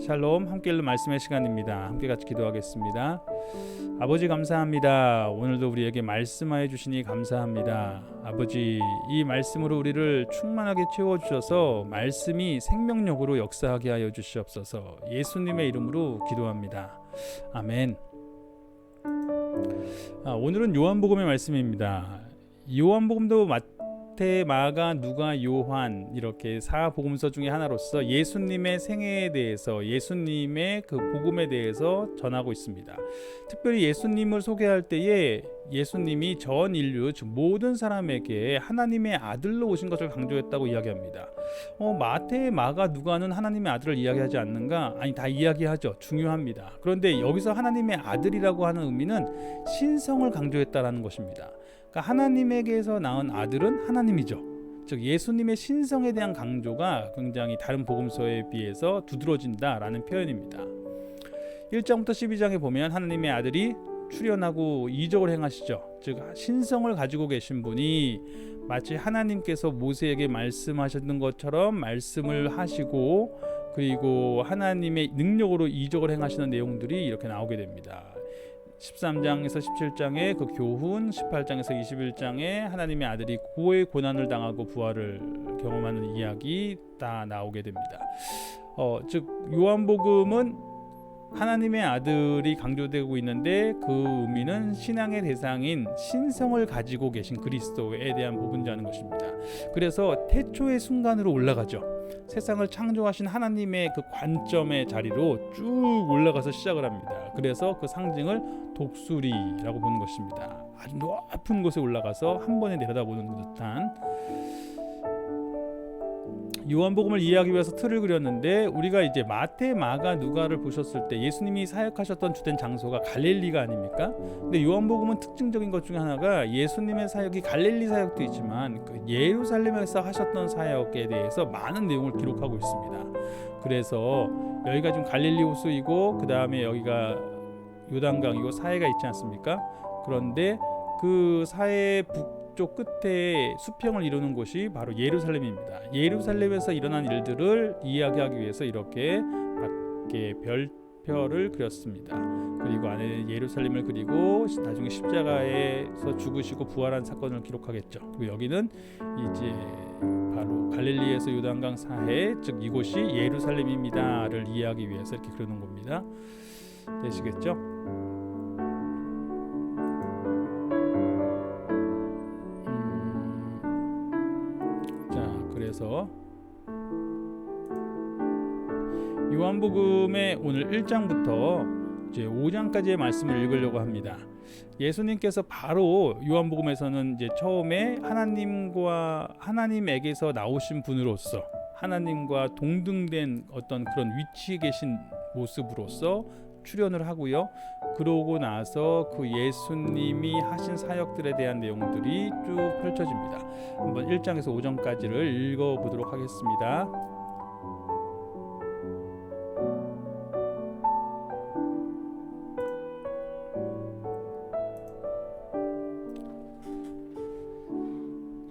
샬롬, 함께 읽는 말씀의 시간입니다. 함께 같이 기도하겠습니다. 아버지 감사합니다. 오늘도 우리에게 말씀하여 주시니 감사합니다. 아버지, 이 말씀으로 우리를 충만하게 채워주셔서 말씀이 생명력으로 역사하게 하여 주시옵소서. 예수님의 이름으로 기도합니다. 아멘. 오늘은 요한복음의 말씀입니다. 요한복음도 마태, 마가, 누가, 요한 이렇게 사복음서 중에 하나로서 예수님의 생애에 대해서, 예수님의 그 복음에 대해서 전하고 있습니다. 특별히 예수님을 소개할 때에 예수님이 전 인류, 즉 모든 사람에게 하나님의 아들로 오신 것을 강조했다고 이야기합니다. 마태, 마가, 누가는 하나님의 아들을 이야기하지 않는가? 아니, 다 이야기하죠. 중요합니다. 그런데 여기서 하나님의 아들이라고 하는 의미는 신성을 강조했다라는 것입니다. 그러니까 하나님에게서 낳은 아들은 하나님이죠. 즉 예수님의 신성에 대한 강조가 굉장히 다른 복음서에 비해서 두드러진다라는 표현입니다. 1장부터 12장에 보면 하나님의 아들이 출현하고 이적을 행하시죠. 즉 신성을 가지고 계신 분이 마치 하나님께서 모세에게 말씀하셨던 것처럼 말씀을 하시고, 그리고 하나님의 능력으로 이적을 행하시는 내용들이 이렇게 나오게 됩니다. 13장에서 17장의 그 교훈, 18장에서 21장에 하나님의 아들이 고의 고난을 당하고 부활을 경험하는 이야기 다 나오게 됩니다. 즉 요한복음은 하나님의 아들이 강조되고 있는데 그 의미는 신앙의 대상인 신성을 가지고 계신 그리스도에 대한 부분이라는 것입니다. 그래서 태초의 순간으로 올라가죠. 세상을 창조하신 하나님의 그 관점의 자리로 쭉 올라가서 시작을 합니다. 그래서 그 상징을 독수리라고 보는 것입니다. 아주 높은 곳에 올라가서 한 번에 내려다보는 듯한. 요한복음을 이해하기 위해서 틀을 그렸는데, 우리가 이제 마태, 마가, 누가를 보셨을 때 예수님이 사역하셨던 주된 장소가 갈릴리가 아닙니까? 근데 요한복음은 특징적인 것 중에 하나가 예수님의 사역이 갈릴리 사역도 있지만 그 예루살렘에서 하셨던 사역에 대해서 많은 내용을 기록하고 있습니다. 그래서 여기가 좀 갈릴리 호수이고 그 다음에 여기가 요단강이고 사해가 있지 않습니까? 그런데 그 사해 북쪽 끝에 수평을 이루는 곳이 바로 예루살렘입니다. 예루살렘에서 일어난 일들을 이야기하기 위해서 이렇게 밖에 별표를 그렸습니다. 그리고 안에 예루살렘을 그리고 나중에 십자가에서 죽으시고 부활한 사건을 기록하겠죠. 그리고 여기는 이제 바로 갈릴리에서 요단강 사해, 즉 이곳이 예루살렘입니다를 이해하기 위해서 이렇게 그려놓은 겁니다. 되시겠죠? 그래서 요한복음의 오늘 1장부터 이제 5장까지의 말씀을 읽으려고 합니다. 예수님께서 바로 요한복음에서는 이제 처음에 하나님에게서 나오신 분으로서 하나님과 동등된 어떤 그런 위치에 계신 모습으로서 출연을 하고요. 그러고 나서 그 예수님이 하신 사역들에 대한 내용들이 쭉 펼쳐집니다. 한번 1장에서 5장까지를 읽어보도록 하겠습니다.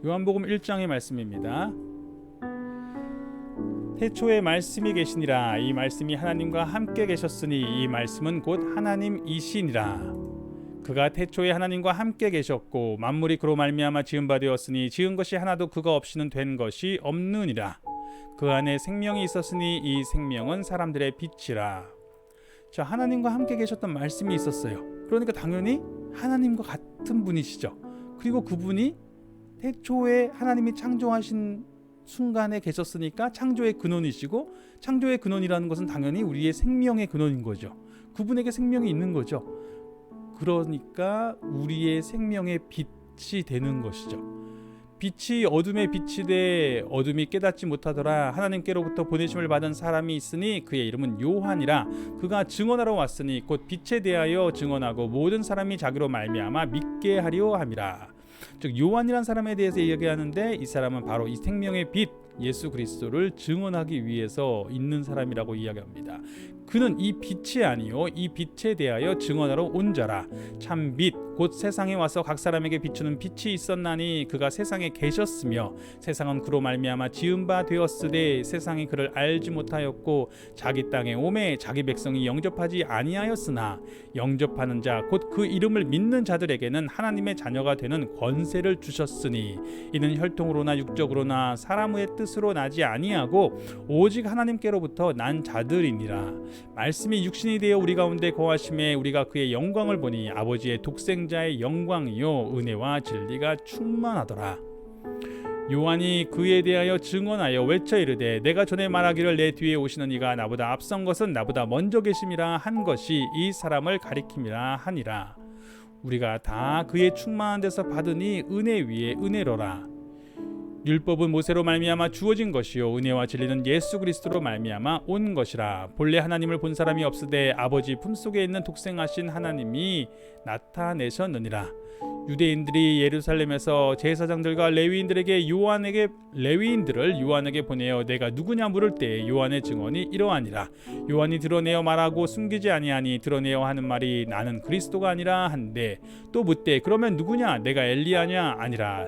요한복음 1장의 말씀입니다. 태초에 말씀이 계시니라. 이 말씀이 하나님과 함께 계셨으니 이 말씀은 곧 하나님이시니라. 그가 태초에 하나님과 함께 계셨고 만물이 그로 말미암아 지은 바 되었으니 지은 것이 하나도 그가 없이는 된 것이 없느니라. 그 안에 생명이 있었으니 이 생명은 사람들의 빛이라. 자, 하나님과 함께 계셨던 말씀이 있었어요. 그러니까 당연히 하나님과 같은 분이시죠. 그리고 그분이 태초에 하나님이 창조하신 순간에 계셨으니까 창조의 근원이시고, 창조의 근원이라는 것은 당연히 우리의 생명의 근원인 거죠. 그분에게 생명이 있는 거죠. 그러니까 우리의 생명의 빛이 되는 것이죠. 빛이 어둠의 빛이 돼 어둠이 깨닫지 못하더라. 하나님께로부터 보내심을 받은 사람이 있으니 그의 이름은 요한이라. 그가 증언하러 왔으니 곧 빛에 대하여 증언하고 모든 사람이 자기로 말미암아 믿게 하려 함이라. 즉 요한이란 사람에 대해서 이야기하는데, 이 사람은 바로 이 생명의 빛 예수 그리스도를 증언하기 위해서 있는 사람이라고 이야기합니다. 그는 이 빛이 아니요 이 빛에 대하여 증언하러 온 자라. 참 빛 곧 세상에 와서 각 사람에게 비추는 빛이 있었나니 그가 세상에 계셨으며 세상은 그로 말미암아 지은 바 되었으되 세상이 그를 알지 못하였고 자기 땅에 오매 자기 백성이 영접하지 아니하였으나 영접하는 자 곧 그 이름을 믿는 자들에게는 하나님의 자녀가 되는 권세를 주셨으니 이는 혈통으로나 육적으로나 사람의 뜻으로 나지 아니하고 오직 하나님께로부터 난 자들이니라. 말씀이 육신이 되어 우리 가운데 거하심에 우리가 그의 영광을 보니 아버지의 독생자의 영광이요 은혜와 진리가 충만하더라. 요한이 그에 대하여 증언하여 외쳐 이르되 내가 전에 말하기를 내 뒤에 오시는 이가 나보다 앞선 것은 나보다 먼저 계심이라 한 것이 이 사람을 가리킴이라 하니라. 우리가 다 그의 충만한 데서 받으니 은혜 위에 은혜로라. 율법은 모세로 말미암아 주어진 것이요 은혜와 진리는 예수 그리스도로 말미암아 온 것이라. 본래 하나님을 본 사람이 없으되 아버지 품속에 있는 독생하신 하나님이 나타내셨느니라. 유대인들이 예루살렘에서 제사장들과 레위인들을 요한에게 보내어 내가 누구냐 물을 때 요한의 증언이 이러하니라. 요한이 드러내어 말하고 숨기지 아니하니 드러내어 하는 말이 나는 그리스도가 아니라 한데 또 묻되 그러면 누구냐 내가 엘리야냐 아니라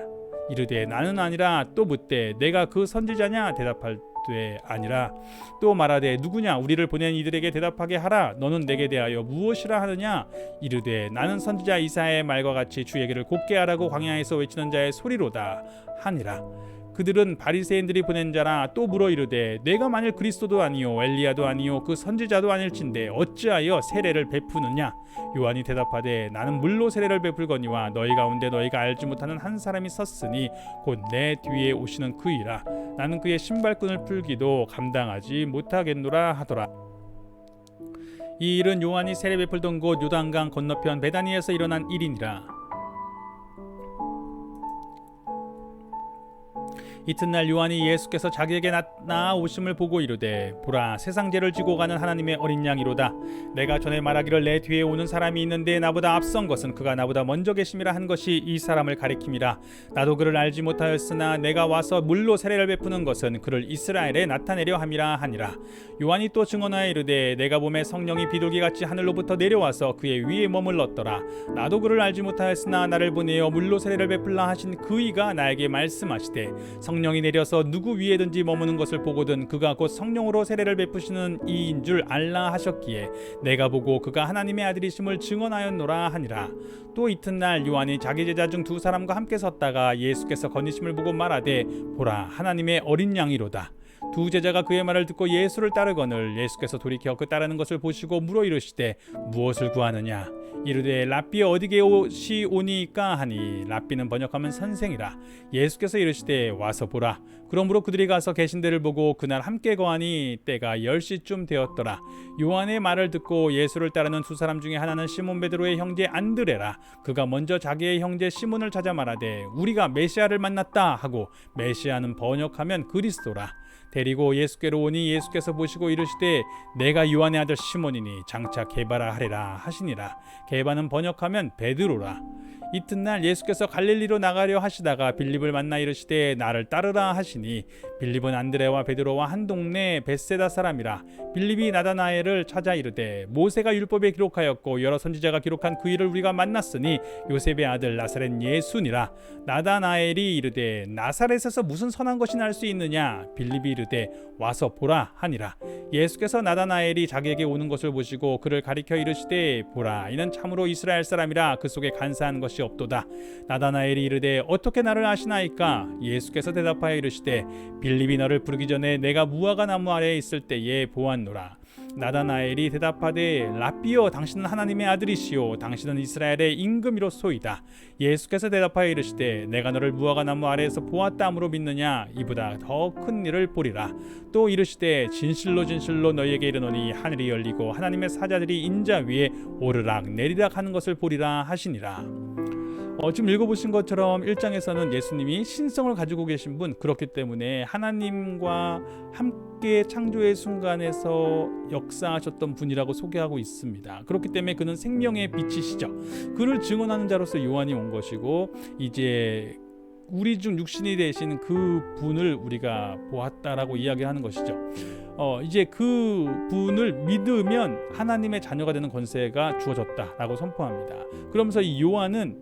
이르되 나는 아니라 또 묻되 내가 그 선지자냐 대답할 때 아니라 또 말하되 누구냐 우리를 보낸 이들에게 대답하게 하라. 너는 내게 대하여 무엇이라 하느냐 이르되 나는 선지자 이사야의 말과 같이 주 얘기를 곧게 하라고 광야에서 외치는 자의 소리로다 하니라. 그들은 바리새인들이 보낸 자라. 또 물어 이르되 내가 만일 그리스도도 아니요 엘리야도 아니요 그 선지자도 아닐진대 어찌하여 세례를 베푸느냐. 요한이 대답하되 나는 물로 세례를 베풀거니와 너희 가운데 너희가 알지 못하는 한 사람이 섰으니 곧 내 뒤에 오시는 그이라. 나는 그의 신발끈을 풀기도 감당하지 못하겠노라 하더라. 이 일은 요한이 세례 베풀던 곳 요단강 건너편 베다니에서 일어난 일이니라. 이튿날 요한이 예수께서 자기에게 나아오심을 보고 이르되 보라 세상 죄를 지고 가는 하나님의 어린 양이로다. 내가 전에 말하기를 내 뒤에 오는 사람이 있는데 나보다 앞선 것은 그가 나보다 먼저 계심이라 한 것이 이 사람을 가리킴이라. 나도 그를 알지 못하였으나 내가 와서 물로 세례를 베푸는 것은 그를 이스라엘에 나타내려 함이라 하니라. 요한이 또 증언하여 이르되 내가 보매 성령이 비둘기같이 하늘로부터 내려와서 그의 위에 머물렀더라. 나도 그를 알지 못하였으나 나를 보내어 물로 세례를 베풀라 하신 그이가 나에게 말씀하시되 성령이 내려서 누구 위에든지 머무는 것을 보거든 그가 곧 성령으로 세례를 베푸시는 이인 줄 알라 하셨기에 내가 보고 그가 하나님의 아들이심을 증언하였노라 하니라. 또 이튿날 요한이 자기 제자 중 두 사람과 함께 섰다가 예수께서 거니심을 보고 말하되 보라 하나님의 어린 양이로다. 두 제자가 그의 말을 듣고 예수를 따르거늘 예수께서 돌이켜 그 따르는 것을 보시고 물어 이르시되 무엇을 구하느냐. 이르되 랍비 어디게 오시오니까 하니 랍비는 번역하면 선생이라. 예수께서 이르시되 와서 보라. 그러므로 그들이 가서 계신 데를 보고 그날 함께 거하니 때가 10시쯤 되었더라. 요한의 말을 듣고 예수를 따르는 두 사람 중에 하나는 시몬 베드로의 형제 안드레라. 그가 먼저 자기의 형제 시몬을 찾아 말하되 우리가 메시아를 만났다 하고 메시아는 번역하면 그리스도라. 데리고 예수께로 오니 예수께서 보시고 이르시되 내가 요한의 아들 시몬이니 장차 게바라 하리라 하시니라. 게바는 번역하면 베드로라. 이튿날 예수께서 갈릴리로 나가려 하시다가 빌립을 만나 이르시되 나를 따르라 하시니 빌립은 안드레와 베드로와 한 동네 벳세다 사람이라. 빌립이 나다나엘을 찾아 이르되 모세가 율법에 기록하였고 여러 선지자가 기록한 그 일을 우리가 만났으니 요셉의 아들 나사렛 예수니라. 나다나엘이 이르되 나사렛에서 무슨 선한 것이 날 수 있느냐. 빌립이 이르되 와서 보라 하니라. 예수께서 나다나엘이 자기에게 오는 것을 보시고 그를 가리켜 이르시되 보라 이는 참으로 이스라엘 사람이라 그 속에 간사한 것이 없도다. 나다나엘이 이르되 어떻게 나를 아시나이까. 예수께서 대답하여 이르시되 빌립이 너를 부르기 전에 내가 무화과 나무 아래에 있을 때에 보았노라. 나다나엘이 대답하되 랍비여 당신은 하나님의 아들이시오 당신은 이스라엘의 임금이로소이다. 예수께서 대답하여 이르시되 내가 너를 무화과 나무 아래에서 보았다 함으로 믿느냐. 이보다 더 큰 일을 보리라. 또 이르시되 진실로 진실로 너희에게 이르노니 하늘이 열리고 하나님의 사자들이 인자 위에 오르락 내리락 하는 것을 보리라 하시니라. 지금 읽어보신 것처럼 1장에서는 예수님이 신성을 가지고 계신 분, 그렇기 때문에 하나님과 함께 창조의 순간에서 역사하셨던 분이라고 소개하고 있습니다. 그렇기 때문에 그는 생명의 빛이시죠. 그를 증언하는 자로서 요한이 온 것이고 이제 우리 중 육신이 되신 그 분을 우리가 보았다라고 이야기하는 것이죠. 이제 그 분을 믿으면 하나님의 자녀가 되는 권세가 주어졌다라고 선포합니다. 그러면서 이 요한은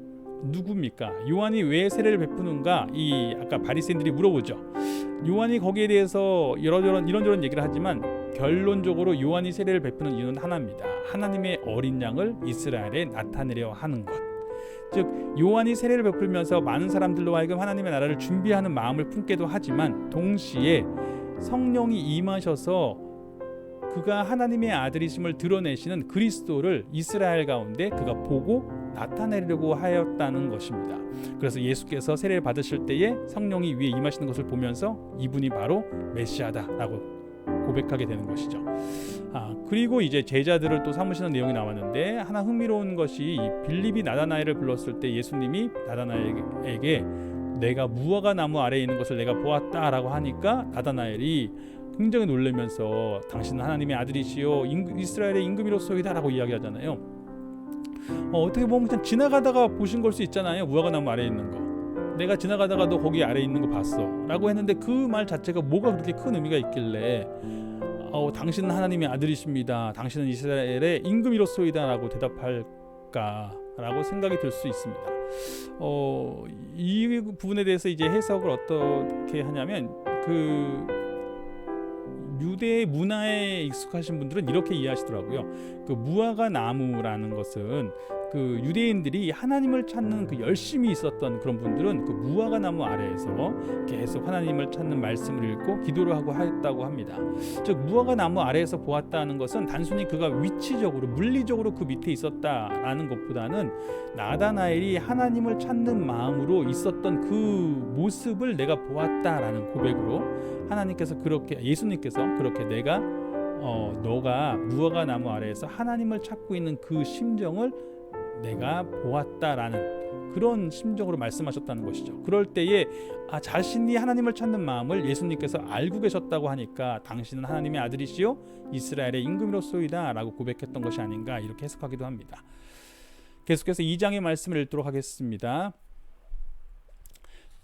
누굽니까? 요한이 왜 세례를 베푸는가? 이 아까 바리새인들이 물어보죠. 요한이 거기에 대해서 이런저런 얘기를 하지만 결론적으로 요한이 세례를 베푸는 이유는 하나입니다. 하나님의 어린 양을 이스라엘에 나타내려 하는 것. 즉 요한이 세례를 베풀면서 많은 사람들로 하여금 하나님의 나라를 준비하는 마음을 품게도 하지만 동시에 성령이 임하셔서 그가 하나님의 아들이심을 드러내시는 그리스도를 이스라엘 가운데 그가 보고 나타내려고 하였다는 것입니다. 그래서 예수께서 세례를 받으실 때에 성령이 위에 임하시는 것을 보면서 이분이 바로 메시아다라고 고백하게 되는 것이죠. 그리고 이제 제자들을 또 삼으시는 내용이 나왔는데 하나 흥미로운 것이 빌립이 나다나엘을 불렀을 때 예수님이 나다나엘에게 내가 무화과 나무 아래에 있는 것을 내가 보았다라고 하니까 나다나엘이 굉장히 놀라면서 당신은 하나님의 아들이시요 이스라엘의 임금이로소이다라고 이야기하잖아요. 어떻게 보면 그냥 지나가다가 보신 걸 수 있잖아요. 무화과 나무 아래에 있는 거. 내가 지나가다가 너 거기 아래에 있는 거 봤어 라고 했는데 그 말 자체가 뭐가 그렇게 큰 의미가 있길래 당신은 하나님의 아들이십니다. 당신은 이스라엘의 임금이로소이다 라고 대답할까 라고 생각이 들 수 있습니다. 이 부분에 대해서 이제 해석을 어떻게 하냐면 그 유대 문화에 익숙하신 분들은 이렇게 이해하시더라고요. 그 무화과 나무라는 것은 그 유대인들이 하나님을 찾는 그 열심이 있었던 그런 분들은 그 무화과 나무 아래에서 계속 하나님을 찾는 말씀을 읽고 기도를 하고 하였다고 합니다. 즉 무화과 나무 아래에서 보았다는 것은 단순히 그가 위치적으로 물리적으로 그 밑에 있었다라는 것보다는 나다나엘이 하나님을 찾는 마음으로 있었던 그 모습을 내가 보았다라는 고백으로 하나님께서 그렇게 예수님께서 그렇게 내가 너가 무화과 나무 아래에서 하나님을 찾고 있는 그 심정을 내가 보았다라는 그런 심정으로 말씀하셨다는 것이죠. 그럴 때에 자신이 하나님을 찾는 마음을 예수님께서 알고 계셨다고 하니까 당신은 하나님의 아들이시요 이스라엘의 임금이로소이다 라고 고백했던 것이 아닌가 이렇게 해석하기도 합니다. 계속해서 2장의 말씀을 읽도록 하겠습니다.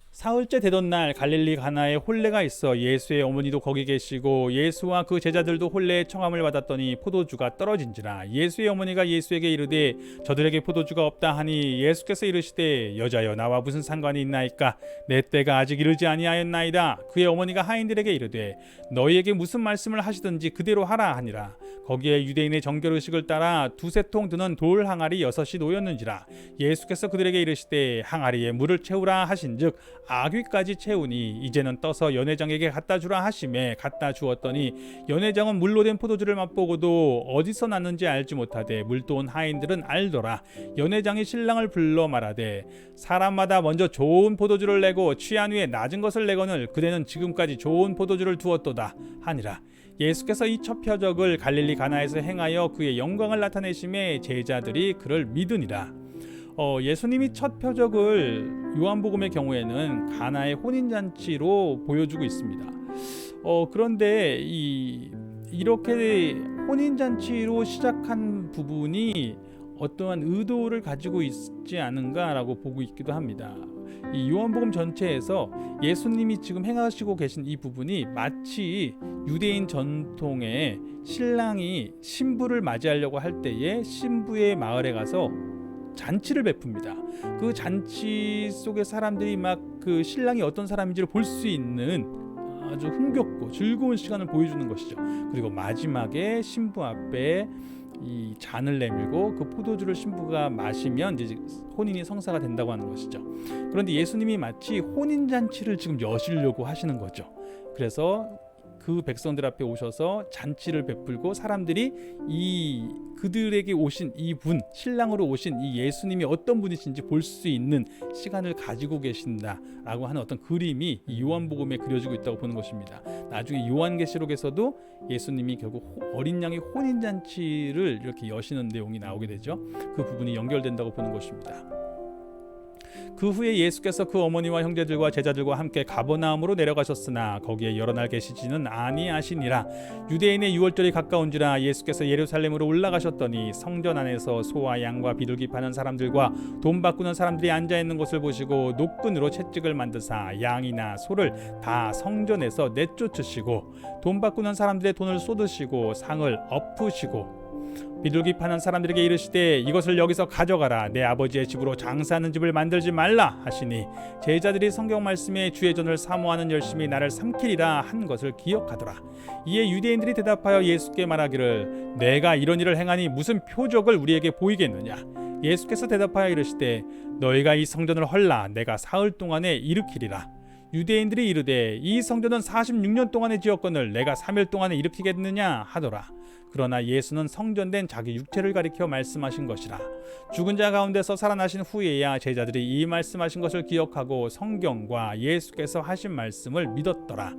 사흘째 되던 날 갈릴리 가나에 혼례가 있어 예수의 어머니도 거기 계시고 예수와 그 제자들도 혼례의 청함을 받았더니 포도주가 떨어진지라. 예수의 어머니가 예수에게 이르되 저들에게 포도주가 없다 하니 예수께서 이르시되 여자여 나와 무슨 상관이 있나이까 내 때가 아직 이르지 아니하였나이다. 그의 어머니가 하인들에게 이르되 너희에게 무슨 말씀을 하시든지 그대로 하라 하니라. 거기에 유대인의 정결의식을 따라 두세 통 드는 돌 항아리 6이 놓였는지라. 예수께서 그들에게 이르시되 항아리에 물을 채우라 하신즉 아귀까지 채우니 이제는 떠서 연회장에게 갖다 주라 하시매 갖다 주었더니 연회장은 물로 된 포도주를 맛보고도 어디서 났는지 알지 못하되 물도 온 하인들은 알더라. 연회장이 신랑을 불러 말하되 사람마다 먼저 좋은 포도주를 내고 취한 후에 낮은 것을 내거늘 그대는 지금까지 좋은 포도주를 두었도다 하니라. 예수께서 이 첫 표적을 갈릴리 가나에서 행하여 그의 영광을 나타내심에 제자들이 그를 믿으니라. 예수님이 첫 표적을 요한복음의 경우에는 가나의 혼인잔치로 보여주고 있습니다. 그런데 이렇게 혼인잔치로 시작한 부분이 어떠한 의도를 가지고 있지 않은가라고 보고 있기도 합니다. 이 요한복음 전체에서 예수님이 지금 행하시고 계신 이 부분이 마치 유대인 전통의 신랑이 신부를 맞이하려고 할 때에 신부의 마을에 가서 잔치를 베풉니다. 그 잔치 속에 사람들이 막 그 신랑이 어떤 사람인지를 볼 수 있는 아주 흥겹고 즐거운 시간을 보여주는 것이죠. 그리고 마지막에 신부 앞에 이 잔을 내밀고 그 포도주를 신부가 마시면 이제 혼인이 성사가 된다고 하는 것이죠. 그런데 예수님이 마치 혼인잔치를 지금 여시려고 하시는 거죠. 그래서 그 백성들 앞에 오셔서 잔치를 베풀고 사람들이 그들에게 오신 이분 신랑으로 오신 이 예수님이 어떤 분이신지 볼 수 있는 시간을 가지고 계신다라고 하는 어떤 그림이 이 요한복음에 그려지고 있다고 보는 것입니다. 나중에 요한계시록에서도 예수님이 결국 어린 양의 혼인잔치를 이렇게 여시는 내용이 나오게 되죠. 그 부분이 연결된다고 보는 것입니다. 그 후에 예수께서 그 어머니와 형제들과 제자들과 함께 가버나움으로 내려가셨으나 거기에 여러 날 계시지는 아니하시니라. 유대인의 유월절이 가까운지라 예수께서 예루살렘으로 올라가셨더니 성전 안에서 소와 양과 비둘기 파는 사람들과 돈 바꾸는 사람들이 앉아 있는 것을 보시고 노끈으로 채찍을 만드사 양이나 소를 다 성전에서 내쫓으시고 돈 바꾸는 사람들의 돈을 쏟으시고 상을 엎으시고 비둘기 파는 사람들에게 이르시되 이것을 여기서 가져가라. 내 아버지의 집으로 장사하는 집을 만들지 말라 하시니 제자들이 성경 말씀에 주의 전을 사모하는 열심히 나를 삼키리라 한 것을 기억하더라. 이에 유대인들이 대답하여 예수께 말하기를 내가 이런 일을 행하니 무슨 표적을 우리에게 보이겠느냐. 예수께서 대답하여 이르시되 너희가 이 성전을 헐라 내가 사흘 동안에 일으키리라. 유대인들이 이르되 이 성전은 46년 동안에 지었거늘 내가 3일 동안에 일으키겠느냐 하더라. 그러나 예수는 성전된 자기 육체를 가리켜 말씀하신 것이라. 죽은 자 가운데서 살아나신 후에야 제자들이 이 말씀하신 것을 기억하고 성경과 예수께서 하신 말씀을 믿었더라.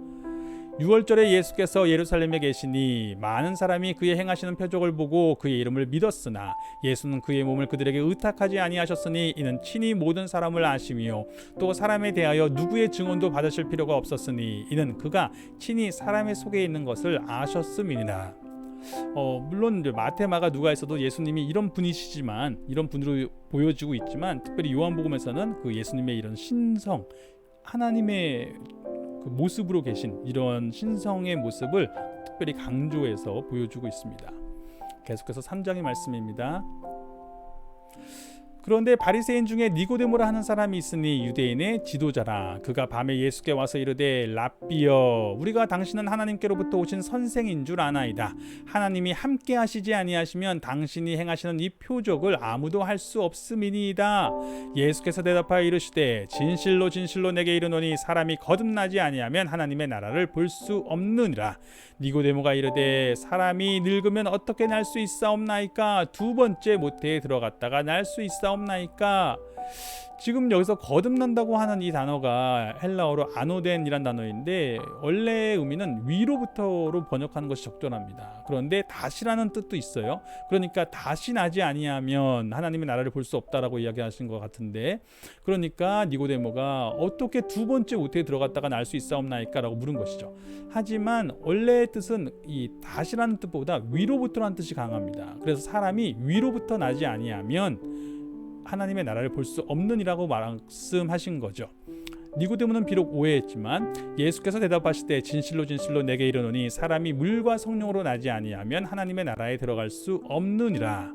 6월절에 예수께서 예루살렘에 계시니 많은 사람이 그의 행하시는 표적을 보고 그의 이름을 믿었으나 예수는 그의 몸을 그들에게 의탁하지 아니하셨으니 이는 친히 모든 사람을 아심이요 또 사람에 대하여 누구의 증언도 받으실 필요가 없었으니 이는 그가 친히 사람의 속에 있는 것을 아셨음이니라. 물론 이제 마태, 마가, 누가에서도 예수님이 이런 분이시지만 이런 분으로 보여지고 있지만 특별히 요한복음에서는 그 예수님의 이런 신성, 하나님의 그 모습으로 계신 이런 신성의 모습을 특별히 강조해서 보여주고 있습니다. 계속해서 3장의 말씀입니다. 그런데 바리새인 중에 니고데모라 하는 사람이 있으니 유대인의 지도자라. 그가 밤에 예수께 와서 이르되 랍비여 우리가 당신은 하나님께로부터 오신 선생인 줄 아나이다. 하나님이 함께 하시지 아니하시면 당신이 행하시는 이 표적을 아무도 할 수 없음이니이다. 예수께서 대답하여 이르시되 진실로 진실로 내게 이르노니 사람이 거듭나지 아니하면 하나님의 나라를 볼 수 없느니라. 니고데모가 이르되 사람이 늙으면 어떻게 날 수 있사옵나이까? 두 번째 모태에 들어갔다가 날 수 있사옵나이까? 지금 여기서 거듭난다고 하는 이 단어가 헬라어로 아노덴이란 단어인데 원래의 의미는 위로부터로 번역하는 것이 적절합니다. 그런데 다시라는 뜻도 있어요. 그러니까 다시 나지 아니하면 하나님의 나라를 볼 수 없다라고 이야기하신 것 같은데, 그러니까 니고데모가 어떻게 두 번째 모태에 들어갔다가 날 수 있사옵나이까 라고 물은 것이죠. 하지만 원래의 뜻은 이 다시라는 뜻보다 위로부터라는 뜻이 강합니다. 그래서 사람이 위로부터 나지 아니하면 하나님의 나라를 볼 수 없느니라고 말씀하신 거죠. 니고데모는 비록 오해했지만 예수께서 대답하시되 진실로 진실로 내게 이르노니 사람이 물과 성령으로 나지 아니하면 하나님의 나라에 들어갈 수 없느니라.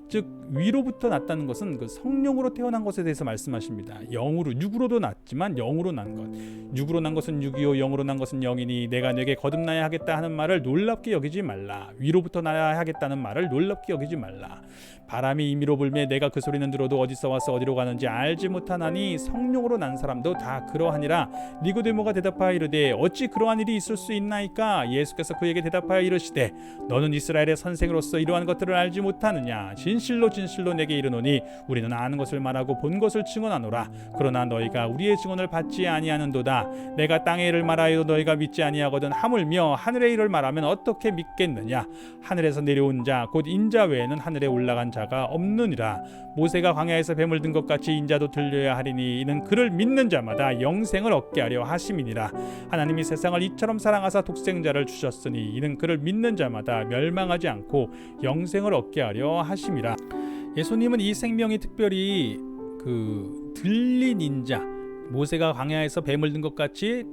즉 위로부터 났다는 것은 그 성령으로 태어난 것에 대해서 말씀하십니다. 영으로, 육으로도 났지만 영으로 난 것. 육으로 난 것은 육이요 영으로 난 것은 영이니 내가 내게 거듭나야 하겠다 하는 말을 놀랍게 여기지 말라. 위로부터 나야 하겠다는 말을 놀랍게 여기지 말라. 바람이 임의로 불매 내가 그 소리는 들어도 어디서 와서 어디로 가는지 알지 못하나니 성령으로 난 사람도 다 그러하니라. 니고데모가 대답하여 이르되 어찌 그러한 일이 있을 수 있나이까? 예수께서 그에게 대답하여 이르시되 너는 이스라엘의 선생으로서 이러한 것들을 알지 못하느냐? 진실로 진실로 내게 이르노니 우리는 아는 것을 말하고 본 것을 증언하노라. 그러나 너희가 우리의 증언을 받지 아니하는도다. 내가 땅의 일을 말하여 너희가 믿지 아니하거든 하물며 하늘의 일을 말하면 어떻게 믿겠느냐? 하늘에서 내려온 자 곧 인자 외에는 하늘에 올라간 자가 없느니라. 모세가 광야에서 뱀을 든 것 같이 인자도 들려야 하리니 이는 그를 믿는 자마다 영생을 얻게 하려 하심이니라. 하나님이 세상을 이처럼 사랑하사 독생자를 주셨으니 이는 그를 믿는 자마다 멸망하지 않고 영생을 얻게 하려 하심이라. 예수님은 이 생명이 특별히 그 들린 인자, 모세가 광야에서 뱀을 든 것 같이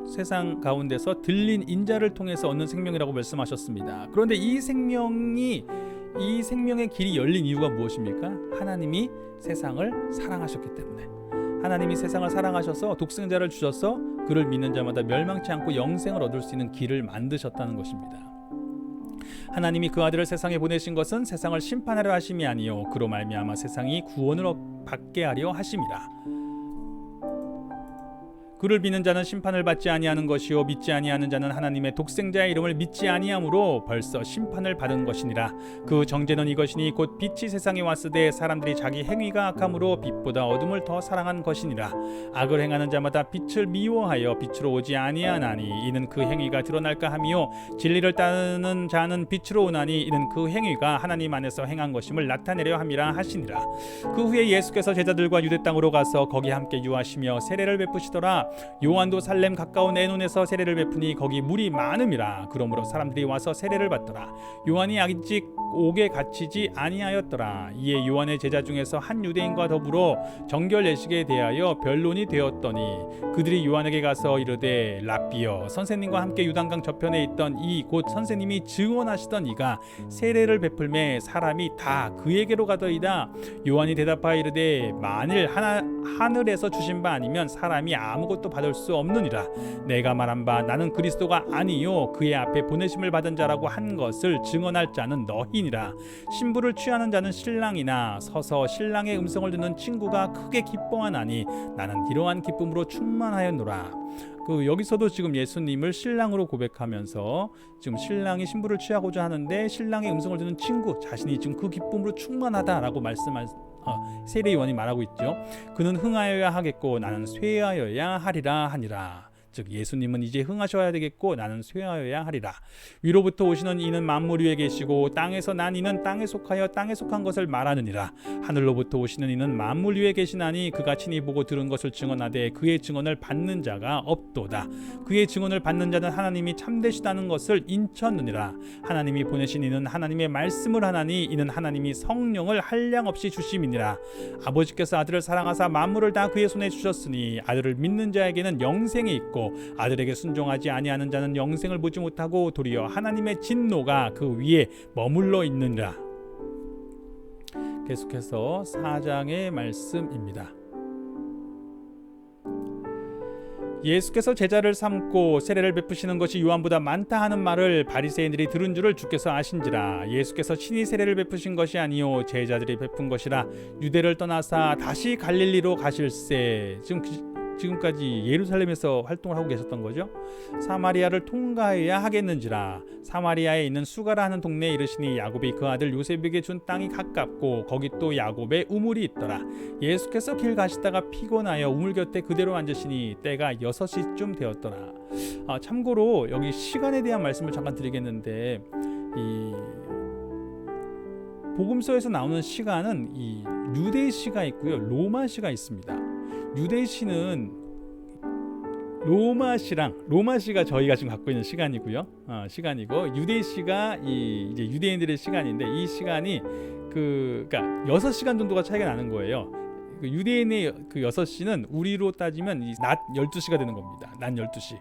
세상 가운데서 들린 인자를 통해서 얻는 생명이라고 말씀하셨습니다. 그런데 이 생명의 길이 열린 이유가 무엇입니까? 하나님이 세상을 사랑하셨기 때문에. 하나님이 세상을 사랑하셔서 독생자를 주셔서 그를 믿는 자마다 멸망치 않고 영생을 얻을 수 있는 길을 만드셨다는 것입니다. 하나님이 그 아들을 세상에 보내신 것은 세상을 심판하려 하심이 아니요 그로 말미암아 세상이 구원을 받게 하려 하심이라. 그를 믿는 자는 심판을 받지 아니하는 것이요 믿지 아니하는 자는 하나님의 독생자의 이름을 믿지 아니함으로 벌써 심판을 받은 것이니라. 그 정죄는 이것이니 곧 빛이 세상에 왔으되 사람들이 자기 행위가 악함으로 빛보다 어둠을 더 사랑한 것이니라. 악을 행하는 자마다 빛을 미워하여 빛으로 오지 아니하나니 이는 그 행위가 드러날까 함이요 진리를 따르는 자는 빛으로 오나니 이는 그 행위가 하나님 안에서 행한 것임을 나타내려 함이라 하시니라. 그 후에 예수께서 제자들과 유대 땅으로 가서 거기 함께 유하시며 세례를 베푸시더라. 요한도 살렘 가까운 에논에서 세례를 베푸니 거기 물이 많음이라. 그러므로 사람들이 와서 세례를 받더라. 요한이 아직 옥에 갇히지 아니하였더라. 이에 요한의 제자 중에서 한 유대인과 더불어 정결 예식에 대하여 변론이 되었더니 그들이 요한에게 가서 이르되 랍비여 선생님과 함께 유단강 저편에 있던 이 곧 선생님이 증언하시던 이가 세례를 베풀매 사람이 다 그에게로 가더이다. 요한이 대답하여 이르되 만일 하늘에서 주신 바 아니면 사람이 아무것도 받을 수 없느니라. 내가 말한 바 나는 그리스도가 아니요 그의 앞에 보내심을 받은 자라고 한 것을 증언할 자는 너희니라. 신부를 취하는 자는 신랑이나 서서 신랑의 음성을 듣는 친구가 크게 기뻐하나니 나는 이러한 기쁨으로 충만하였노라. 여기서도 지금 예수님을 신랑으로 고백하면서 지금 신랑이 신부를 취하고자 하는데 신랑의 음성을 듣는 친구 자신이 지금 그 기쁨으로 충만하다라고 말씀할 세례 요한이 말하고 있죠. 그는 흥하여야 하겠고 나는 쇠하여야 하리라 하니라. 즉 예수님은 이제 흥하셔야 되겠고 나는 쇠하여야 하리라. 위로부터 오시는 이는 만물 위에 계시고 땅에서 난 이는 땅에 속하여 땅에 속한 것을 말하느니라. 하늘로부터 오시는 이는 만물 위에 계시나니 그가 친히 보고 들은 것을 증언하되 그의 증언을 받는 자가 없도다. 그의 증언을 받는 자는 하나님이 참되시다는 것을 인쳤느니라. 하나님이 보내신 이는 하나님의 말씀을 하나니 이는 하나님이 성령을 한량없이 주심이니라. 아버지께서 아들을 사랑하사 만물을 다 그의 손에 주셨으니 아들을 믿는 자에게는 영생이 있고 아들에게 순종하지 아니하는 자는 영생을 보지 못하고 도리어 하나님의 진노가 그 위에 머물러 있느니라. 계속해서 4장의 말씀입니다. 예수께서 제자를 삼고 세례를 베푸시는 것이 요한보다 많다 하는 말을 바리새인들이 들은 줄을 주께서 아신지라. 예수께서 친히 세례를 베푸신 것이 아니요 제자들이 베푼 것이라. 유대를 떠나사 다시 갈릴리로 가실새. 지금까지 예루살렘에서 활동을 하고 계셨던 거죠. 사마리아를 통과해야 하겠는지라. 사마리아에 있는 수가라 하는 동네에 이르시니 야곱이 그 아들 요셉에게 준 땅이 가깝고 거기 또 야곱의 우물이 있더라. 예수께서 길 가시다가 피곤하여 우물 곁에 그대로 앉으시니 때가 6시쯤 되었더라. 참고로 여기 시간에 대한 말씀을 잠깐 드리겠는데 이 복음서에서 나오는 시간은 이 유대시가 있고요 로마시가 있습니다. 유대시는 로마시가 저희가 지금 갖고 있는 시간이고요. 시간이고 유대시가 이제 유대인들의 시간인데 이 시간이 그러니까 6시간 정도가 차이가 나는 거예요. 유대인의 그 6시는 우리로 따지면 낮 12시가 되는 겁니다. 낮 12시.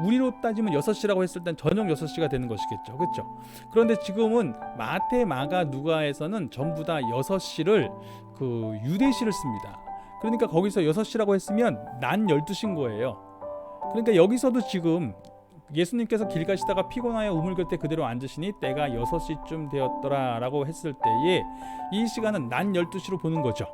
우리로 따지면 6시라고 했을 땐 저녁 6시가 되는 것이겠죠. 그렇죠? 그런데 지금은 마태, 마가, 누가에서는 전부 다 6시를 그 유대시를 씁니다. 그러니까 거기서 6시라고 했으면 낮 12시인 거예요. 그러니까 여기서도 지금 예수님께서 길 가시다가 피곤하여 우물 곁에 그대로 앉으시니 때가 6시쯤 되었더라 라고 했을 때에 이 시간은 낮 12시로 보는 거죠.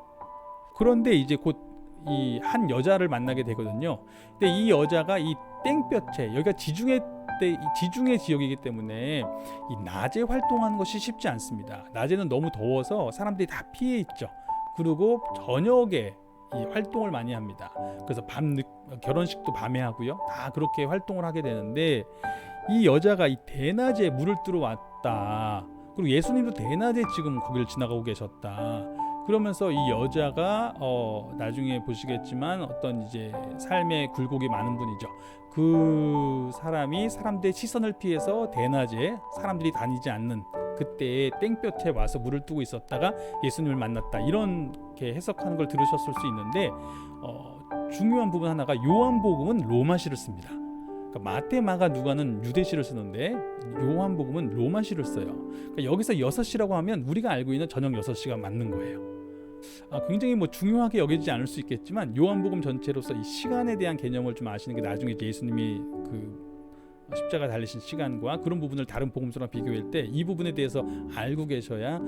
그런데 이제 곧 이 한 여자를 만나게 되거든요. 근데 이 여자가 이 땡볕에 여기가 지중해 지역이기 때문에 이 낮에 활동하는 것이 쉽지 않습니다. 낮에는 너무 더워서 사람들이 다 피해 있죠. 그리고 저녁에 이 활동을 많이 합니다. 그래서 결혼식도 밤에 하고요. 다 그렇게 활동을 하게 되는데 이 여자가 이 대낮에 물을 뜨러 왔다. 그리고 예수님도 대낮에 지금 거기를 지나가고 계셨다. 그러면서 이 여자가 나중에 보시겠지만 어떤 이제 삶의 굴곡이 많은 분이죠. 그 사람이 사람들의 시선을 피해서 대낮에 사람들이 다니지 않는 그때에 땡볕에 와서 물을 뜨고 있었다가 예수님을 만났다. 이렇게 해석하는 걸 들으셨을 수 있는데 중요한 부분 하나가 요한복음은 로마시를 씁니다. 그러니까 마태, 마가, 누가는 유대시를 쓰는데 요한복음은 로마시를 써요. 그러니까 여기서 6시라고 하면 우리가 알고 있는 저녁 6시가 맞는 거예요. 굉장히 중요하게 여기지 않을 수 있겠지만 요한복음 전체로서 이 시간에 대한 개념을 좀 아시는 게 나중에 예수님이 그 십자가 달리신 시간과 그런 부분을 다른 복음서랑 비교할 때 이 부분에 대해서 알고 계셔야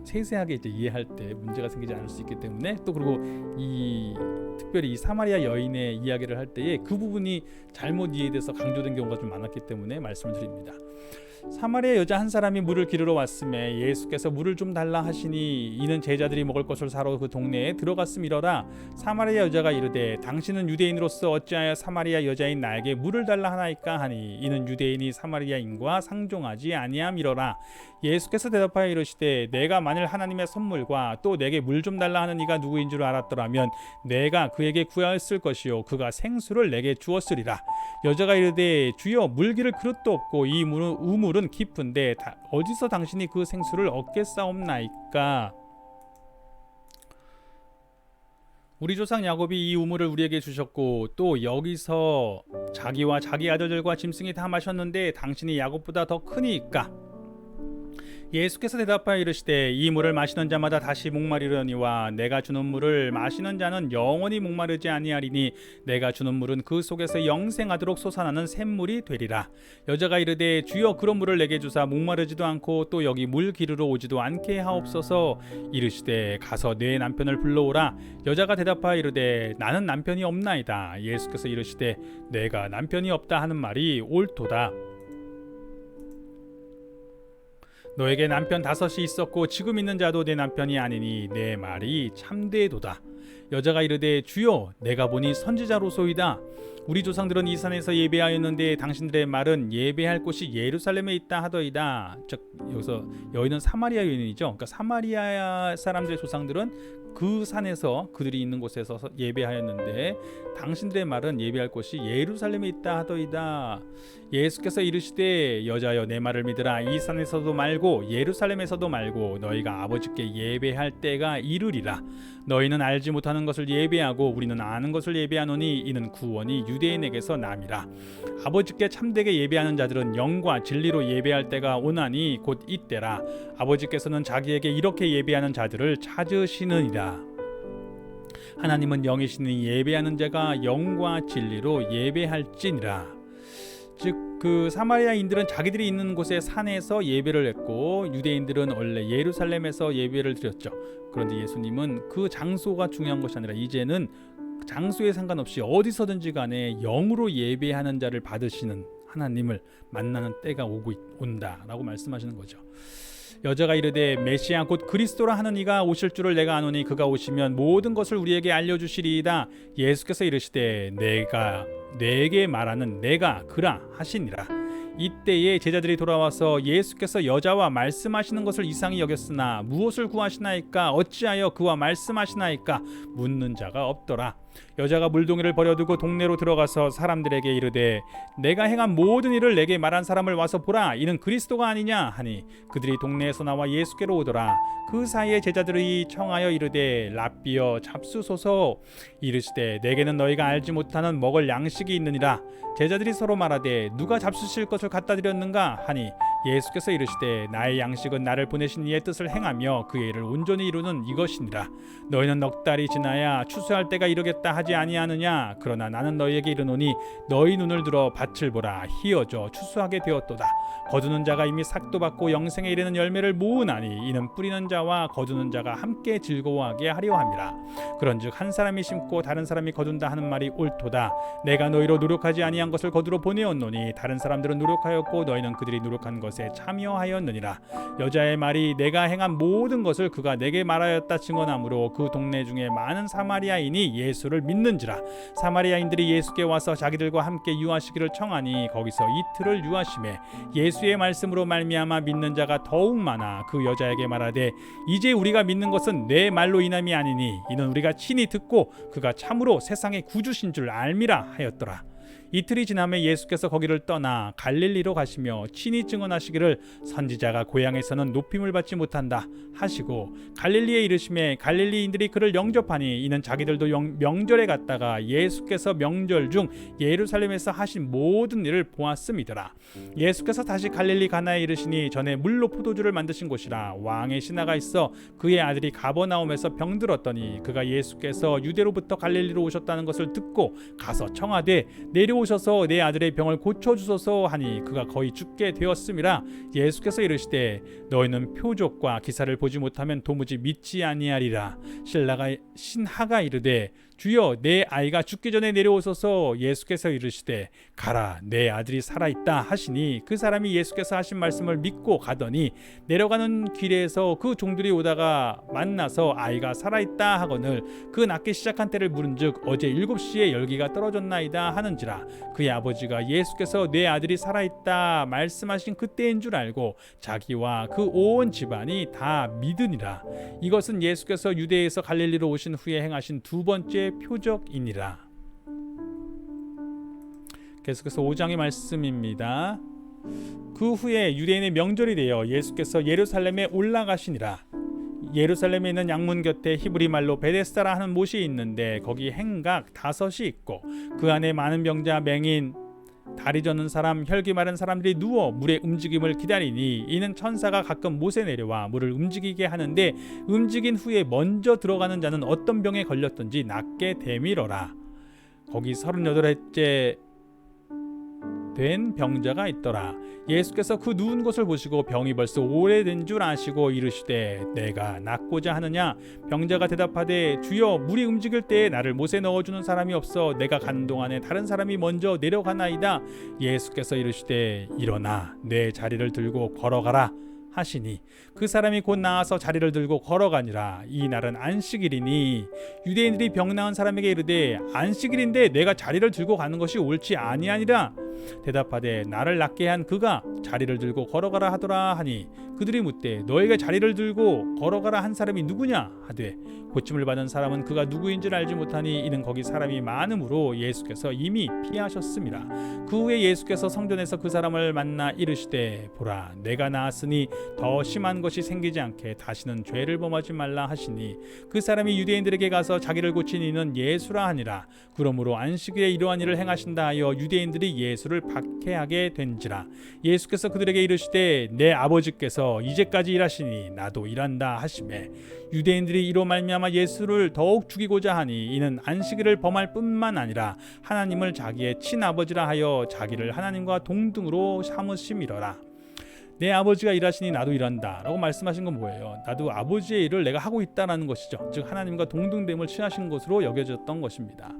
세세하게 이제 이해할 때 문제가 생기지 않을 수 있기 때문에, 또 그리고 특별히 이 사마리아 여인의 이야기를 할 때에 그 부분이 잘못 이해돼서 강조된 경우가 좀 많았기 때문에 말씀을 드립니다. 사마리아 여자 한 사람이 물을 기르러 왔음에 예수께서 물을 좀 달라 하시니 이는 제자들이 먹을 것을 사러 그 동네에 들어갔음이러라. 사마리아 여자가 이르되 당신은 유대인으로서 어찌하여 사마리아 여자인 나에게 물을 달라 하나이까 하니 이는 유대인이 사마리아인과 상종하지 아니함이러라. 예수께서 대답하여 이르시되 내가 만일 하나님의 선물과 또 내게 물 좀 달라 하는 이가 누구인 줄 알았더라면 내가 그에게 구하였을 것이요 그가 생수를 내게 주었으리라. 여자가 이르되 주여 물 기를 그릇도 없고 이 우물은 깊은데 어디서 당신이 그 생수를 얻겠사옵나이까. 우리 조상 야곱이 이 우물을 우리에게 주셨고 또 여기서 자기와 자기 아들들과 짐승이 다 마셨는데 당신이 야곱보다 더 크니까. 예수께서 대답하여 이르시되 이 물을 마시는 자마다 다시 목마르려니와 내가 주는 물을 마시는 자는 영원히 목마르지 아니하리니 내가 주는 물은 그 속에서 영생하도록 솟아나는 샘물이 되리라. 여자가 이르되 주여 그런 물을 내게 주사 목마르지도 않고 또 여기 물 기르러 오지도 않게 하옵소서. 이르시되 가서 내 남편을 불러오라. 여자가 대답하여 이르되 나는 남편이 없나이다. 예수께서 이르시되 내가 남편이 없다 하는 말이 옳도다. 너에게 남편 5이 있었고 지금 있는 자도 내 남편이 아니니 내 말이 참되도다. 여자가 이르되 주여 내가 보니 선지자로소이다. 우리 조상들은 이 산에서 예배하였는데 당신들의 말은 예배할 곳이 예루살렘에 있다 하더이다. 즉 여기서 여인은 사마리아 여인이죠. 그러니까 사마리아 사람들의 조상들은 그 산에서 그들이 있는 곳에서 예배하였는데 당신들의 말은 예배할 곳이 예루살렘에 있다 하더이다. 예수께서 이르시되 여자여 내 말을 믿으라. 이 산에서도 말고 예루살렘에서도 말고 너희가 아버지께 예배할 때가 이르리라. 너희는 알지 못하는 것을 예배하고 우리는 아는 것을 예배하노니 이는 구원이 유대인에게서 남이라. 아버지께 참되게 예배하는 자들은 영과 진리로 예배할 때가 오나니 곧 이때라. 아버지께서는 자기에게 이렇게 예배하는 자들을 찾으시느니라. 하나님은 영이시니 예배하는 자가 영과 진리로 예배할지니라. 즉 그 사마리아인들은 자기들이 있는 곳의 산에서 예배를 했고 유대인들은 원래 예루살렘에서 예배를 드렸죠. 그런데 예수님은 그 장소가 중요한 것이 아니라 이제는 장소에 상관없이 어디서든지 간에 영으로 예배하는 자를 받으시는 하나님을 만나는 때가 온다라고 말씀하시는 거죠. 여자가 이르되 메시아 곧 그리스도라 하는 이가 오실 줄을 내가 아노니 그가 오시면 모든 것을 우리에게 알려주시리이다. 예수께서 이르시되 내게 말하는 내가 그라 하시니라. 이때에 제자들이 돌아와서 예수께서 여자와 말씀하시는 것을 이상히 여겼으나 무엇을 구하시나이까 어찌하여 그와 말씀하시나이까 묻는 자가 없더라. 여자가 물동이를 버려두고 동네로 들어가서 사람들에게 이르되 내가 행한 모든 일을 내게 말한 사람을 와서 보라. 이는 그리스도가 아니냐 하니 그들이 동네에서 나와 예수께로 오더라. 그 사이에 제자들이 청하여 이르되 랍비여 잡수소서. 이르시되 내게는 너희가 알지 못하는 먹을 양식이 있느니라. 제자들이 서로 말하되 누가 잡수실 것을 갖다 드렸는가 하니 예수께서 이르시되 나의 양식은 나를 보내신 이의 뜻을 행하며 그의 일을 온전히 이루는 이것이니라. 너희는 넉 달이 지나야 추수할 때가 이르겠다 하지 아니하느냐. 그러나 나는 너희에게 이르노니 너희 눈을 들어 밭을 보라. 희어져 추수하게 되었도다. 거두는 자가 이미 삭도 받고 영생에 이르는 열매를 모으나니 이는 뿌리는 자와 거두는 자가 함께 즐거워하게 하려 함이라. 그런즉 한 사람이 심고 다른 사람이 거둔다 하는 말이 옳도다. 내가 너희로 노력하지 아니한 것을 거두러 보내었노니 다른 사람들은 노력하였고 너희는 그들이 노력한 것에 참여하였느니라. 여자의 말이 내가 행한 모든 것을 그가 내게 말하였다 증언하므로 그 동네 중에 많은 사마리아인이 예수를 믿는지라. 사마리아인들이 예수께 와서 자기들과 함께 유하시기를 청하니 거기서 이틀을 유하심에 예수의 말씀으로 말미암아 믿는 자가 더욱 많아 그 여자에게 말하되 이제 우리가 믿는 것은 내 말로 인함이 아니니 이는 우리가 친히 듣고 그가 참으로 세상의 구주신 줄 알미라 하였더라. 이틀이 지나매 예수께서 거기를 떠나 갈릴리로 가시며 친히 증언하시기를 선지자가 고향에서는 높임을 받지 못한다 하시고 갈릴리에 이르심에 갈릴리인들이 그를 영접하니 이는 자기들도 명절에 갔다가 예수께서 명절 중 예루살렘에서 하신 모든 일을 보았음이더라. 예수께서 다시 갈릴리 가나에 이르시니 전에 물로 포도주를 만드신 곳이라. 왕의 신하가 있어 그의 아들이 가버나움에서 병들었더니 그가 예수께서 유대로부터 갈릴리로 오셨다는 것을 듣고 가서 청하되 내려 내려오셔서 내 아들의 병을 고쳐주소서 하니 그가 거의 죽게 되었음이라. 예수께서 이르시되 너희는 표적과 기사를 보지 못하면 도무지 믿지 아니하리라. 신하가 이르되 주여 내 아이가 죽기 전에 내려오소서. 예수께서 이르시되 가라 내 아들이 살아있다 하시니 그 사람이 예수께서 하신 말씀을 믿고 가더니 내려가는 길에서 그 종들이 오다가 만나서 아이가 살아있다 하거늘 그 낫기 시작한 때를 물은즉 어제 7시에 열기가 떨어졌나이다 하는지라. 그의 아버지가 예수께서 내 아들이 살아있다 말씀하신 그때인 줄 알고 자기와 그 온 집안이 다 믿으니라. 이것은 예수께서 유대에서 갈릴리로 오신 후에 행하신 두 번째 표적이니라. 계속해서 5장의 말씀입니다. 그 후에 유대인의 명절이 되어 예수께서 예루살렘에 올라가시니라. 예루살렘에 있는 양문 곁에 히브리 말로 베데스다라 하는 못이 있는데 거기 행각 5이 있고 그 안에 많은 병자, 맹인, 다리 저는 사람, 혈기 마른 사람들이 누워 물의 움직임을 기다리니 이는 천사가 가끔 못에 내려와 물을 움직이게 하는데 움직인 후에 먼저 들어가는 자는 어떤 병에 걸렸든지 낫게 되밀어라. 거기 38째 된 병자가 있더라. 예수께서 그 누운 곳을 보시고 병이 벌써 오래된 줄 아시고 이르시되 내가 낫고자 하느냐? 병자가 대답하되 주여 물이 움직일 때에 나를 못에 넣어주는 사람이 없어 내가 가는 동안에 다른 사람이 먼저 내려가나이다. 예수께서 이르시되 일어나 내 자리를 들고 걸어가라 하시니 그 사람이 곧 나와서 자리를 들고 걸어가니라. 이 날은 안식일이니 유대인들이 병 나은 사람에게 이르되 안식일인데 내가 자리를 들고 가는 것이 옳지 아니하니라. 대답하되 나를 낫게 한 그가 자리를 들고 걸어가라 하더라 하니 그들이 묻되 너에게 자리를 들고 걸어가라 한 사람이 누구냐 하되 고침을 받은 사람은 그가 누구인지를 알지 못하니 이는 거기 사람이 많음으로 예수께서 이미 피하셨음이라. 그 후에 예수께서 성전에서 그 사람을 만나 이르시되 보라 내가 나았으니 더 심한 것이 생기지 않게 다시는 죄를 범하지 말라 하시니 그 사람이 유대인들에게 가서 자기를 고친 이는 예수라 하니라. 그러므로 안식일에 이러한 일을 행하신다 하여 유대인들이 예수를 박해하게 된지라. 예수께서 그들에게 이르시되 내 아버지께서 이제까지 일하시니 나도 일한다 하시매 유대인들이 이로 말미암아 예수를 더욱 죽이고자 하니 이는 안식일을 범할 뿐만 아니라 하나님을 자기의 친아버지라 하여 자기를 하나님과 동등으로 삼으심이러라. 내 아버지가 일하시니 나도 일한다 라고 말씀하신 건 뭐예요? 나도 아버지의 일을 내가 하고 있다라는 것이죠. 즉 하나님과 동등됨을 취하신 것으로 여겨졌던 것입니다.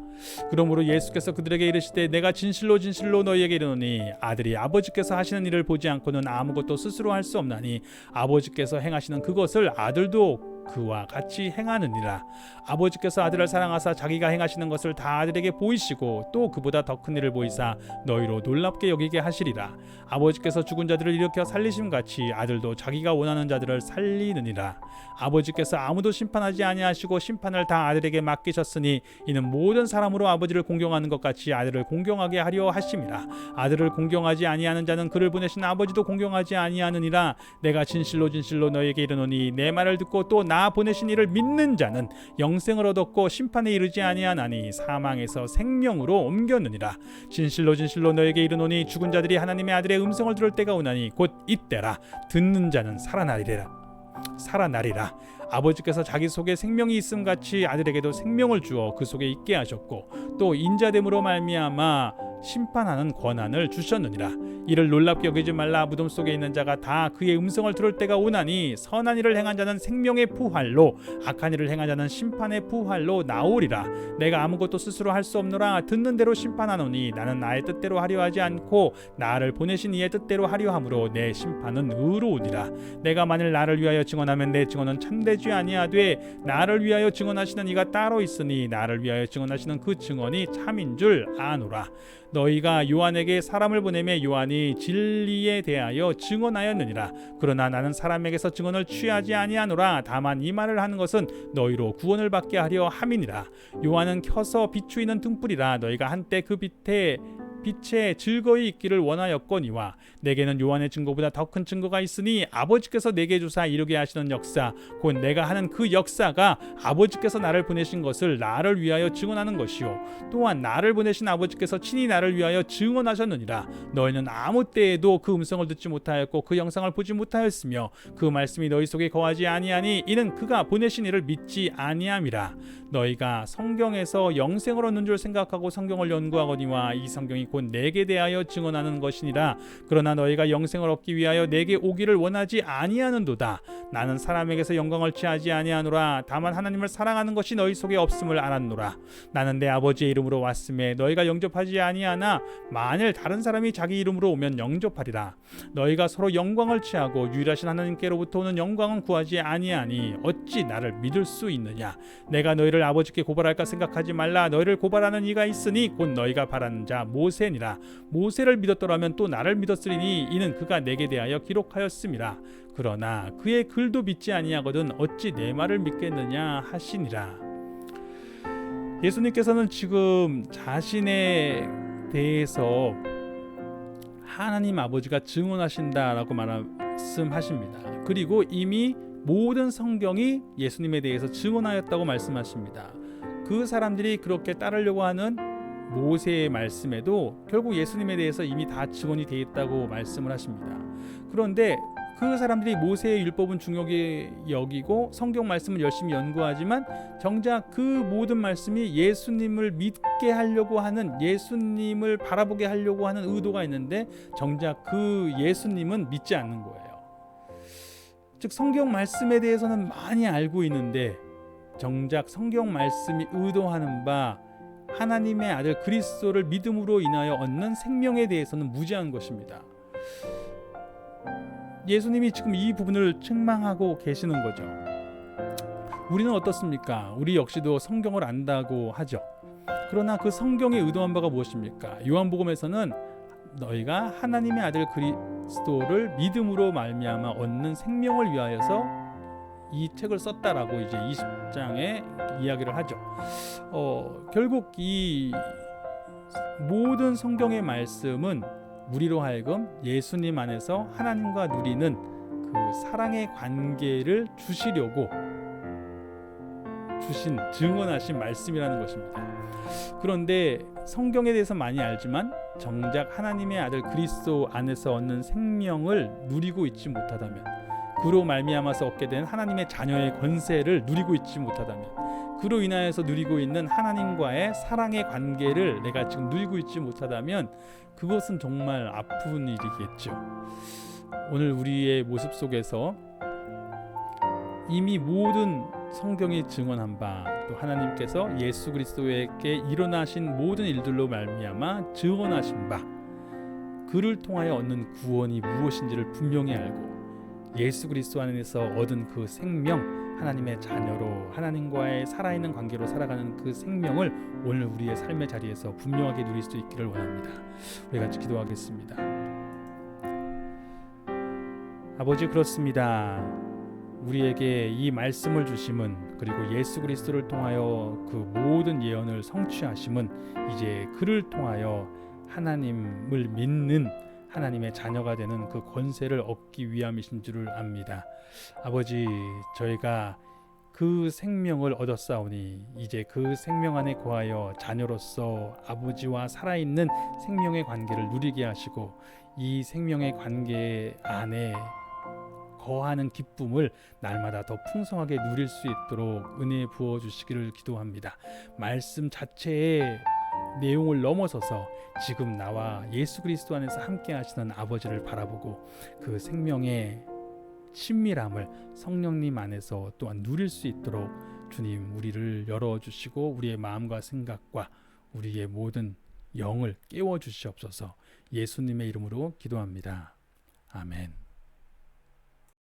그러므로 예수께서 그들에게 이르시되 내가 진실로 진실로 너희에게 이르노니 아들이 아버지께서 하시는 일을 보지 않고는 아무것도 스스로 할 수 없나니 아버지께서 행하시는 그것을 아들도 그와 같이 행하느니라. 아버지께서 아들을 사랑하사 자기가 행하시는 것을 다 아들에게 보이시고 또 그보다 더 큰 일을 보이사 너희로 놀랍게 여기게 하시리라. 아버지께서 죽은 자들을 일으켜 살리심 같이 아들도 자기가 원하는 자들을 살리느니라. 아버지께서 아무도 심판하지 아니하시고 심판을 다 아들에게 맡기셨으니 이는 모든 사람으로 아버지를 공경하는 것 같이 아들을 공경하게 하려 하심이라. 아들을 공경하지 아니하는 자는 그를 보내신 아버지도 공경하지 아니하느니라. 내가 진실로 진실로 너희에게 이르노니 내 말을 듣고 또 나 보내신 이를 믿는 자는 영생을 얻었고 심판에 이르지 아니하나니 사망에서 생명으로 옮겼느니라. 진실로 진실로 너희에게 이르노니 죽은 자들이 하나님의 아들의 음성을 들을 때가 오나니 곧 이때라. 듣는 자는 살아나리라. 아버지께서 자기 속에 생명이 있음 같이 아들에게도 생명을 주어 그 속에 있게 하셨고 또 인자됨으로 말미암아 심판하는 권한을 주셨느니라. 이를 놀랍게 여기지 말라. 무덤 속에 있는 자가 다 그의 음성을 들을 때가 오나니 선한 일을 행한 자는 생명의 부활로 악한 일을 행한 자는 심판의 부활로 나오리라. 내가 아무것도 스스로 할 수 없노라. 듣는 대로 심판하노니 나는 나의 뜻대로 하려 하지 않고 나를 보내신 이의 뜻대로 하려 함으로 내 심판은 의로우니라. 내가 만일 나를 위하여 증언하면 내 증언은 참되지 아니하되 나를 위하여 증언하시는 이가 따로 있으니 나를 위하여 증언하시는 그 증언이 참인 줄 아노라. 너희가 요한에게 사람을 보내매 요한이 진리에 대하여 증언하였느니라. 그러나 나는 사람에게서 증언을 취하지 아니하노라. 다만 이 말을 하는 것은 너희로 구원을 받게 하려 함이니라. 요한은 켜서 비추이는 등불이라. 너희가 한때 그 빛에 즐거이 있기를 원하였거니와 내게는 요한의 증거보다 더 큰 증거가 있으니 아버지께서 내게 주사 이루게 하시는 역사 곧 내가 하는 그 역사가 아버지께서 나를 보내신 것을 나를 위하여 증언하는 것이요 또한 나를 보내신 아버지께서 친히 나를 위하여 증언하셨느니라. 너희는 아무 때에도 그 음성을 듣지 못하였고 그 영상을 보지 못하였으며 그 말씀이 너희 속에 거하지 아니하니 이는 그가 보내신 이를 믿지 아니함이라. 너희가 성경에서 영생을 얻는 줄 생각하고 성경을 연구하거니와 이 성경이 곧 내게 대하여 증언하는 것이니라. 그러나 너희가 영생을 얻기 위하여 내게 오기를 원하지 아니하는도다. 나는 사람에게서 영광을 취하지 아니하노라. 다만 하나님을 사랑하는 것이 너희 속에 없음을 알았노라. 나는 내 아버지의 이름으로 왔음에 너희가 영접하지 아니하나 만일 다른 사람이 자기 이름으로 오면 영접하리라. 너희가 서로 영광을 취하고 유일하신 하나님께로부터 오는 영광은 구하지 아니하니 어찌 나를 믿을 수 있느냐. 내가 너희를 아버지께 고발할까 생각하지 말라. 너희를 고발하는 이가 있으니 곧 너희가 바라는 자 모세니라. 모세를 믿었더라면 또 나를 믿었으리니 이는 그가 내게 대하여 기록하였음이라. 그러나 그의 글도 믿지 아니하거든 어찌 내 말을 믿겠느냐 하시니라. 예수님께서는 지금 자신에 대해서 하나님 아버지가 증언하신다라고 말씀하십니다. 그리고 이미 모든 성경이 예수님에 대해서 증언하였다고 말씀하십니다. 그 사람들이 그렇게 따르려고 하는 모세의 말씀에도 결국 예수님에 대해서 이미 다 증언이 되어 있다고 말씀을 하십니다. 그런데 그 사람들이 모세의 율법은 중요하게 여기고 성경 말씀을 열심히 연구하지만 정작 그 모든 말씀이 예수님을 믿게 하려고 하는, 예수님을 바라보게 하려고 하는 의도가 있는데 정작 그 예수님은 믿지 않는 거예요. 즉 성경 말씀에 대해서는 많이 알고 있는데 정작 성경 말씀이 의도하는 바 하나님의 아들 그리스도를 믿음으로 인하여 얻는 생명에 대해서는 무지한 것입니다. 예수님이 지금 이 부분을 책망하고 계시는 거죠. 우리는 어떻습니까? 우리 역시도 성경을 안다고 하죠. 그러나 그 성경의 의도한 바가 무엇입니까? 요한복음에서는 너희가 하나님의 아들 그리스도를 믿음으로 말미암아 얻는 생명을 위하여서 이 책을 썼다라고 이제 20장에 이야기를 하죠. 결국 이 모든 성경의 말씀은 우리로 하여금 예수님 안에서 하나님과 누리는 그 사랑의 관계를 주시려고 주신, 증언하신 말씀이라는 것입니다. 그런데 성경에 대해서 많이 알지만 정작 하나님의 아들 그리스도 안에서 얻는 생명을 누리고 있지 못하다면, 그로 말미암아서 얻게 된 하나님의 자녀의 권세를 누리고 있지 못하다면, 그로 인하여서 누리고 있는 하나님과의 사랑의 관계를 내가 지금 누리고 있지 못하다면 그것은 정말 아픈 일이겠죠. 오늘 우리의 모습 속에서 이미 모든 성경이 증언한 바, 또 하나님께서 예수 그리스도에게 일어나신 모든 일들로 말미암아 증언하신 바, 그를 통하여 얻는 구원이 무엇인지를 분명히 알고 예수 그리스도 안에서 얻은 그 생명, 하나님의 자녀로 하나님과의 살아있는 관계로 살아가는 그 생명을 오늘 우리의 삶의 자리에서 분명하게 누릴 수 있기를 원합니다. 우리 같이 기도하겠습니다. 아버지, 그렇습니다. 우리에게 이 말씀을 주심은, 그리고 예수 그리스도를 통하여 그 모든 예언을 성취하심은 이제 그를 통하여 하나님을 믿는 하나님의 자녀가 되는 그 권세를 얻기 위함이신 줄을 압니다. 아버지, 저희가 그 생명을 얻었사오니 이제 그 생명 안에 거하여 자녀로서 아버지와 살아있는 생명의 관계를 누리게 하시고 이 생명의 관계 안에 거하는 기쁨을 날마다 더 풍성하게 누릴 수 있도록 은혜 부어주시기를 기도합니다. 말씀 자체의 내용을 넘어서서 지금 나와 예수 그리스도 안에서 함께 하시는 아버지를 바라보고 그 생명의 친밀함을 성령님 안에서 또한 누릴 수 있도록 주님, 우리를 열어주시고 우리의 마음과 생각과 우리의 모든 영을 깨워주시옵소서. 예수님의 이름으로 기도합니다. 아멘.